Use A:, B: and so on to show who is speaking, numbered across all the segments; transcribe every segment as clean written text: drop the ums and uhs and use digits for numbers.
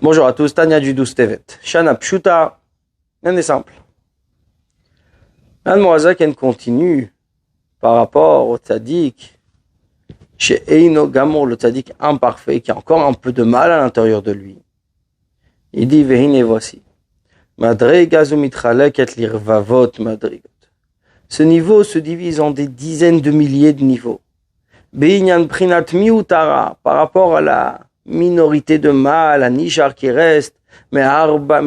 A: Bonjour à tous, Tania du 12 Tevet. Shana Pshuta, rien n'est simple. Moazaken continue par rapport au tzaddik, chez Eino Gamor, le tzaddik imparfait, qui a encore un peu de mal à l'intérieur de lui. Il dit, Vehine, voici. Madrigazu mitchalek et lirvavot madrigot. Ce niveau se divise en des dizaines de milliers de niveaux. Beinyan prinat miutara, par rapport à la minorité de mal, à Nishar qui reste, me'arba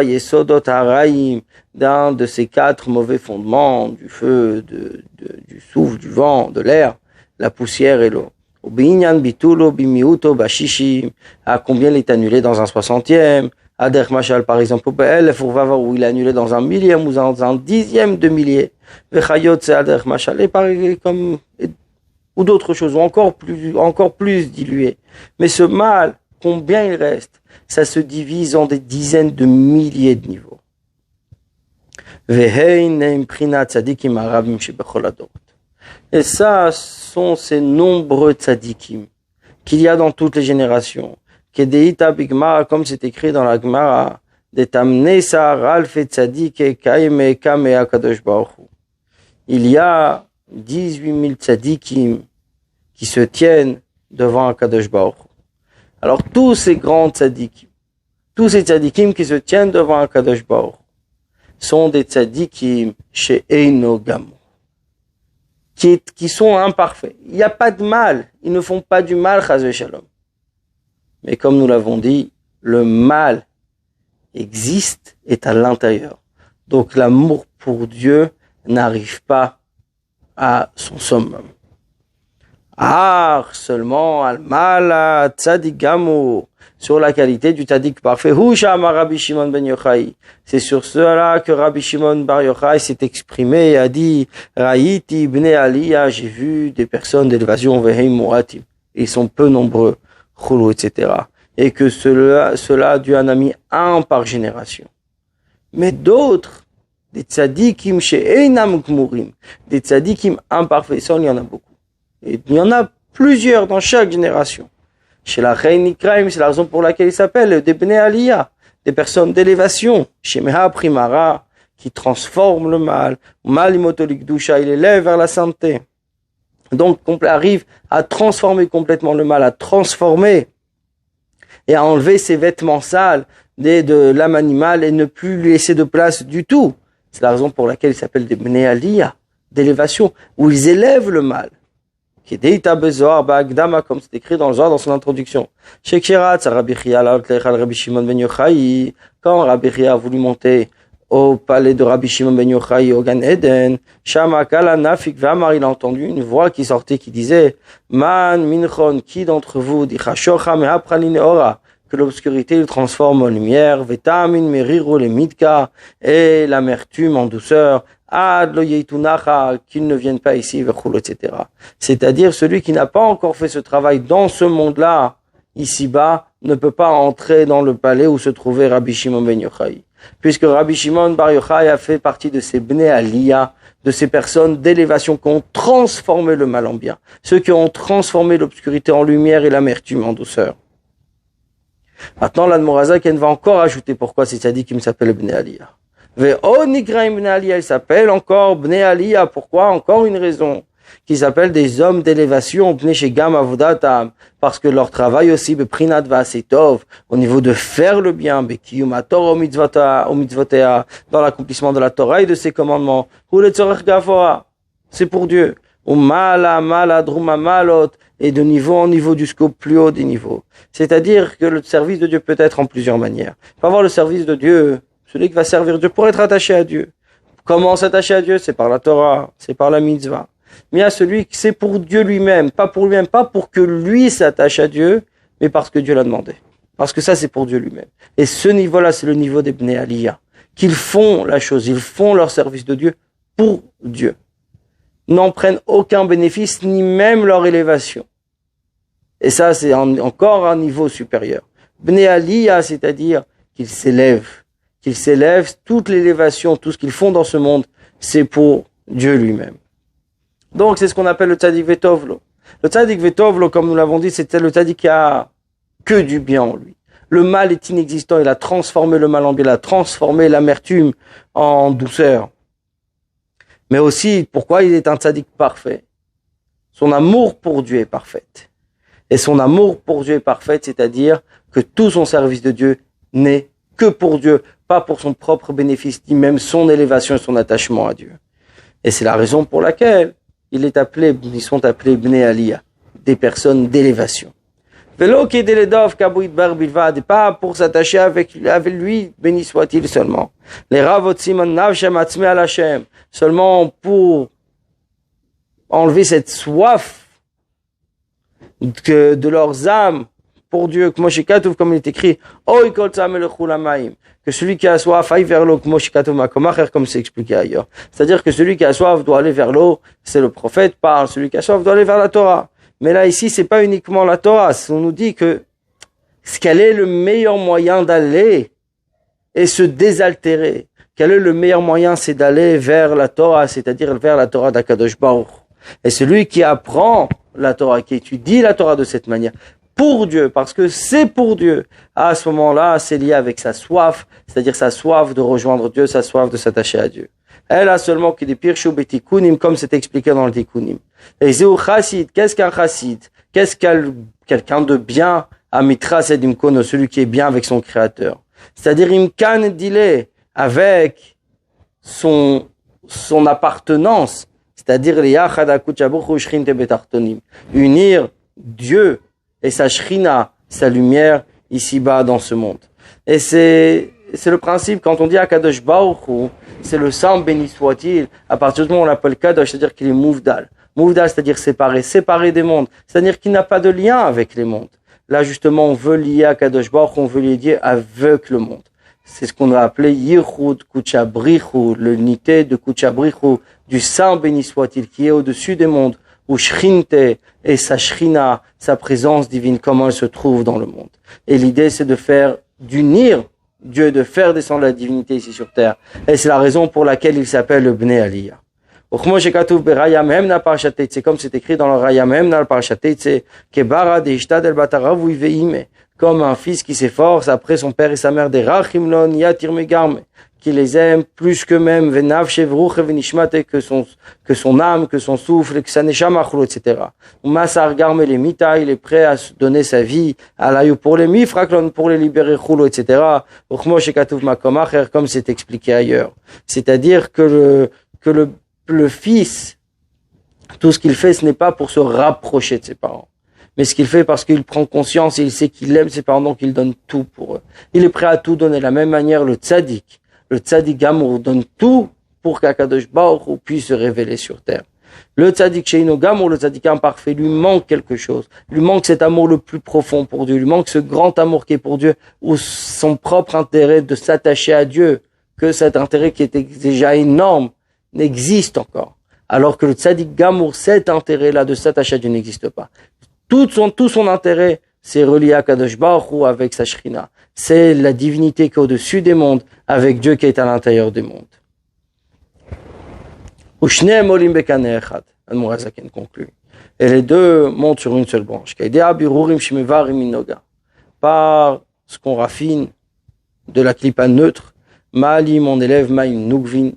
A: yesodot haraim, d'un de ces quatre mauvais fondements, du feu, du souffle, du vent, de l'air, la poussière et l'eau. Beinyan bitulo bimiuto bashishim, à combien il est annulé dans un 60e, Ader Machal par exemple, où il est annulé dans un millième ou dans un dixième de millier, Vechayot c'est Ader Machal, et pareil comme ou d'autres choses, ou encore plus diluées. Mais ce mal, combien il reste, ça se divise en des dizaines de milliers de niveaux. Et ça sont ces nombreux tzadikim qu'il y a dans toutes les générations. Kedeita bigmara, comme c'est écrit dans la Gemara, de tamnesar alfe tzadik kaime kame akadosh baruch hu. Il y a 18 000 tzadikim qui se tiennent devant Akadosh Baruch Hu. Alors tous ces grands tzadikim, tous ces tzadikim qui se tiennent devant Akadosh Baruch Hu, sont des tzadikim chez Eino Gamor, qui sont imparfaits. Il n'y a pas de mal, ils ne font pas du mal, chas v'shalom. Mais comme nous l'avons dit, le mal existe, est à l'intérieur. Donc l'amour pour Dieu n'arrive pas à son summum. Seulement al-mala tzadik gamur, sur la qualité du tzadik parfait. Rabbi Shimon ben Yochai. C'est sur cela que Rabbi Shimon bar Yochai s'est exprimé et a dit Raïti bnei aliyah, j'ai vu des personnes d'élévation veheim muratim. Ils sont peu nombreux, chulu, etc. Et que cela Dieu en a mis un par génération. Mais d'autres, des tzadikim chez Einam Gmurim, des tzadikim imparfaits, ça il y en a beaucoup. Et il y en a plusieurs dans chaque génération. Chez la Reine Nikraim, c'est la raison pour laquelle il s'appelle des Bnei Aliyah, des personnes d'élévation. Chez Meha Primara, qui transforment le mal. Malimotolik Dusha, il élève vers la sainteté. Donc, on arrive à transformer complètement le mal, à transformer et à enlever ses vêtements sales de l'âme animale et ne plus lui laisser de place du tout. C'est la raison pour laquelle il s'appelle des Bnei Aliyah, d'élévation, où ils élèvent le mal. Comme c'est écrit dans le Zohar dans son introduction. Quand Rabbi Chia a voulu monter au palais de Rabbi Shimon ben Yochai au Gan Eden, il a entendu une voix qui sortait qui disait Man minchon, qui d'entre vous dit que l'obscurité il transforme en lumière, vetamin meriru le midka, et l'amertume en douceur, ad lo yeitunacha, qu'ils ne viennent pas ici, etc. C'est-à-dire celui qui n'a pas encore fait ce travail dans ce monde-là, ici-bas, ne peut pas entrer dans le palais où se trouvait Rabbi Shimon ben Yochai. Puisque Rabbi Shimon bar Yochai a fait partie de ces Bnei Aliyah, de ces personnes d'élévation qui ont transformé le mal en bien, ceux qui ont transformé l'obscurité en lumière et l'amertume en douceur. Maintenant, l'Admorazaken va encore ajouter pourquoi c'est tzadikim s'appelle Bnei Aliyah. Il s'appelle encore Bnei Aliyah. Pourquoi? Encore une raison. Qui s'appelle des hommes d'élévation, parce que leur travail aussi, au niveau de faire le bien, dans l'accomplissement de la Torah et de ses commandements, c'est pour Dieu. Et de niveau en niveau jusqu'au plus haut des niveaux. C'est-à-dire que le service de Dieu peut être en plusieurs manières. Il faut avoir le service de Dieu, celui qui va servir Dieu pour être attaché à Dieu. Comment s'attacher à Dieu? C'est par la Torah, c'est par la mitzvah. Mais il y a celui qui c'est pour Dieu lui-même, pas pour lui-même, pas pour que lui s'attache à Dieu, mais parce que Dieu l'a demandé. Parce que ça, c'est pour Dieu lui-même. Et ce niveau-là, c'est le niveau des Bnei Aliyah. Qu'ils font la chose, ils font leur service de Dieu pour Dieu. N'en prennent aucun bénéfice, ni même leur élévation. Et ça, c'est encore un niveau supérieur. Bnei Aliyah, c'est-à-dire qu'ils s'élèvent, toute l'élévation, tout ce qu'ils font dans ce monde, c'est pour Dieu lui-même. Donc, c'est ce qu'on appelle le tzaddik vetovlo. Le tzaddik vetovlo, comme nous l'avons dit, c'était le tzaddik qui a que du bien en lui. Le mal est inexistant, il a transformé le mal en bien, il a transformé l'amertume en douceur. Mais aussi, pourquoi il est un tzaddik parfait? Son amour pour Dieu est parfait. Et son amour pour Dieu est parfait, c'est-à-dire que tout son service de Dieu n'est que pour Dieu, pas pour son propre bénéfice, ni même son élévation et son attachement à Dieu. Et c'est la raison pour laquelle ils sont appelés Bnei Aliyah, des personnes d'élévation. Velo kedeledov kabouit bar bilvad, pas pour s'attacher avec lui, béni soit-il seulement. Les ravot simon navshem atzme al Hashem, seulement pour enlever cette soif de leurs âmes pour Dieu, comme il est écrit, que celui qui a soif aille vers l'eau, comme c'est expliqué ailleurs. C'est-à-dire que celui qui a soif doit aller vers l'eau, c'est le prophète parle, celui qui a soif doit aller vers la Torah. Mais là, ici, c'est pas uniquement la Torah. On nous dit que quel est le meilleur moyen d'aller et se désaltérer. Quel est le meilleur moyen? C'est d'aller vers la Torah, c'est-à-dire vers la Torah d'Akadosh Baruch. Et celui qui apprend la Torah, qui étudie la Torah de cette manière, pour Dieu, parce que c'est pour Dieu, à ce moment-là, c'est lié avec sa soif, c'est-à-dire sa soif de rejoindre Dieu, sa soif de s'attacher à Dieu. Elle a seulement que des pirshu betikunim, comme c'est expliqué dans le Tikunim. Et zéou chassid, qu'est-ce qu'un chassid? Qu'est-ce quelqu'un de bien? Amitra sedimkono, celui qui est bien avec son créateur. C'est-à-dire imkan dile, avec son appartenance, c'est-à-dire unir Dieu et sa shrina, sa lumière ici-bas dans ce monde. Et c'est le principe, quand on dit à Kadosh Baruch Hu, c'est le sang béni soit-il, à partir du moment où on l'appelle Kadosh, c'est-à-dire qu'il est mouvdal. Mouvdal, c'est-à-dire séparé des mondes, c'est-à-dire qu'il n'a pas de lien avec les mondes. Là, justement, on veut lier à Kadosh Baruch Hu, on veut lier avec le monde. C'est ce qu'on a appelé Yichud Kuchabrichu, l'unité de Kuchabrichu, du Saint béni soit-il, qui est au-dessus des mondes, où Shrinte et sa Shrina, sa présence divine, comment elle se trouve dans le monde. Et l'idée, c'est d'unir Dieu, de faire descendre la divinité ici sur terre. Et c'est la raison pour laquelle il s'appelle le Bnei Aliyah. C'est comme c'est écrit dans le Rayamhem, dans le Parashat Teitze, comme un fils qui s'efforce après son père et sa mère, des Rachimlon Yatir Megarme, qui les aime plus qu'eux-mêmes, que son âme, que son souffle, que sa neshama, etc. Masar Garme les mita, il est prêt à donner sa vie, pour les mifraklon, pour les libérer, etc. Comme c'est expliqué ailleurs. C'est-à-dire que le fils, tout ce qu'il fait, ce n'est pas pour se rapprocher de ses parents. Mais ce qu'il fait parce qu'il prend conscience et il sait qu'il aime ses parents, donc il donne tout pour eux. Il est prêt à tout donner. De la même manière, le tzaddik Gamour donne tout pour qu'Akadosh Baruch Hu puisse se révéler sur terre. Le tzaddik Sheino Gamour, le tzaddik imparfait, lui manque quelque chose. Lui manque cet amour le plus profond pour Dieu. Lui manque ce grand amour qui est pour Dieu, ou son propre intérêt de s'attacher à Dieu, que cet intérêt qui était déjà énorme n'existe encore. Alors que le tzaddik Gamour, cet intérêt-là de s'attacher à Dieu n'existe pas. Tout son intérêt, c'est relié à Kadosh Baruch Hu avec sa Shrina. C'est la divinité qui est au-dessus des mondes, avec Dieu qui est à l'intérieur des mondes. Ushneem olim bekane echad. Al-Murazaken conclut. Et les deux montent sur une seule branche. Par ce qu'on raffine de la klipa neutre, Ma'alim, on élève Ma'im Nugvin,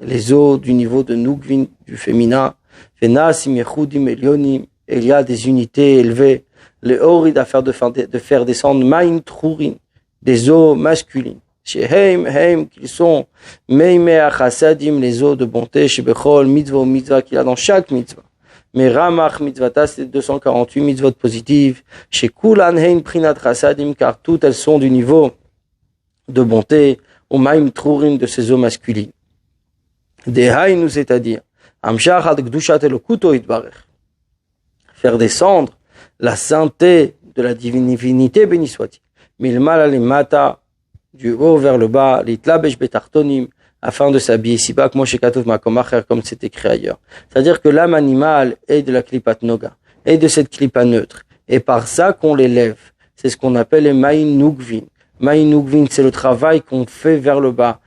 A: les eaux du niveau de Nugvin, du féminin, Venasim Yechudim Elionim, il y a des unités élevées, les Orid à faire descendre Ma'im Trurin, des eaux masculines. Sheheim, qu'ils sont Meimea Chassadim, les eaux de bonté, Shebechol, mitzvah qu'il y a dans chaque mitzvah. Mais Ramach mitzvata, c'est 248 mitzvot positives. Chez Kulan Hein Prinat Chassadim, car toutes elles sont du niveau de bonté, ou Ma'im Trurin, de ces eaux masculines. Des Haïnu, c'est-à-dire, Amshach ad Gdushat Elokuto Itbarech. Faire descendre la sainteté de la divinité, béni soit-il. Milmal alimata, du haut vers le bas, l'itlabesh betartonim, afin de s'habiller ici-bas, comme c'est écrit ailleurs. C'est-à-dire que l'âme animale est de la klipat noga, est de cette klipa neutre. Et par ça qu'on l'élève. C'est ce qu'on appelle les ma'in nugvin. Ma'in nugvin, c'est le travail qu'on fait vers le bas,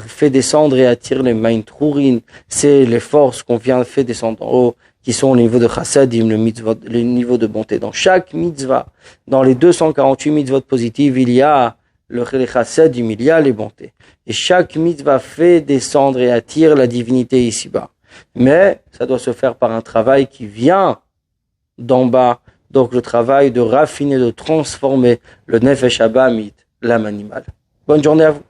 A: fait descendre et attire les ma'in trurin. C'est les forces qu'on fait descendre en haut. qui sont au niveau de chassadim, le niveau de bonté. Dans chaque mitzvah, dans les 248 mitzvot positives, il y a les chassadim, il y a les bontés. Et chaque mitzvah fait descendre et attire la divinité ici-bas. Mais ça doit se faire par un travail qui vient d'en bas. Donc le travail de raffiner, de transformer le nefesh habamit, l'âme animale. Bonne journée à vous.